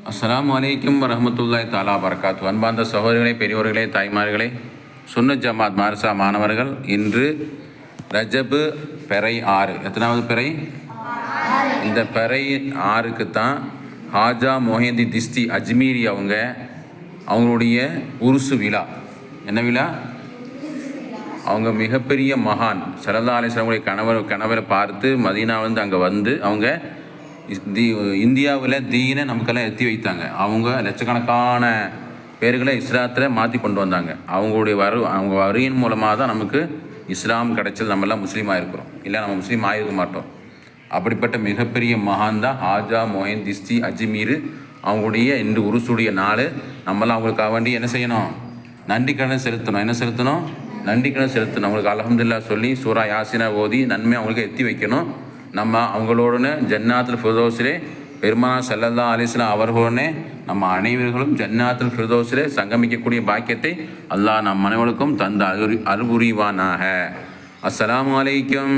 அஸ்ஸலாமு அலைக்கும் வரஹ்மத்துல்லாஹி தஆலா வபரகாத்துஹு. அன்பார்ந்த சகோதரிகளே, பெரியோர்களே, தாய்மார்களே, சுன்னத் ஜமாத் மார்சா மாணவர்கள், இன்று ரஜபு பிறை 6. எத்தனாவது பிறை? இந்த பிறை 6க்கு தான் ஹாஜா மொஹியுத்தீன் சிஸ்தி அஜ்மீரி அவங்களுடைய உருசு விழா. என்ன விழா? அவங்க மிகப்பெரிய மகான் ஸல்லல்லாஹு அலைஹி வஸல்லம் கணவரை பார்த்து மதீனா அங்கே வந்து அவங்க இந்தியாவில் தீனை நமக்கெல்லாம் எத்தி வைத்தாங்க. அவங்க லட்சக்கணக்கான பேர்களை இஸ்லாத்தில் மாற்றி கொண்டு வந்தாங்க. அவங்க வருகையின் மூலமாக தான் நமக்கு இஸ்லாம் கிடைச்சது. நம்மெல்லாம் முஸ்லீமாக இருக்கிறோம், இல்லை நம்ம முஸ்லீம் ஆகிருக்க மாட்டோம். அப்படிப்பட்ட மிகப்பெரிய மகான் தான் ஹாஜா மொஹியுத்தீன் சிஸ்தி அஜ்மீர். அவங்களுடைய இன்று உருசுடைய நாள். நம்மளாம் அவங்களுக்காக வேண்டி என்ன செய்யணும்? நன்றி கடன் செலுத்தணும். என்ன செலுத்தணும்? நன்றி கடன் செலுத்தணும். அவங்களுக்கு அல்ஹம்துலில்லாஹ் சொல்லி சூரா யாசினா ஓதி நன்மை அவங்களுக்கு எத்தி வைக்கணும். நம்ம அவங்களோடனே ஜன்னாத்துல் ஃபிர்தௌஸிலே பெருமானார் ஸல்லல்லாஹு அலைஹி வஸல்லம் அவர்களுடனே நம்ம அனைவர்களும் ஜன்னாத்துல் ஃபிர்தௌஸிலே சங்கமிக்கக்கூடிய பாக்கியத்தை அல்லாஹ் நம் அனைவருக்கும் தந்த அருள்புரிவானாக. அஸ்ஸலாமு அலைக்கும்.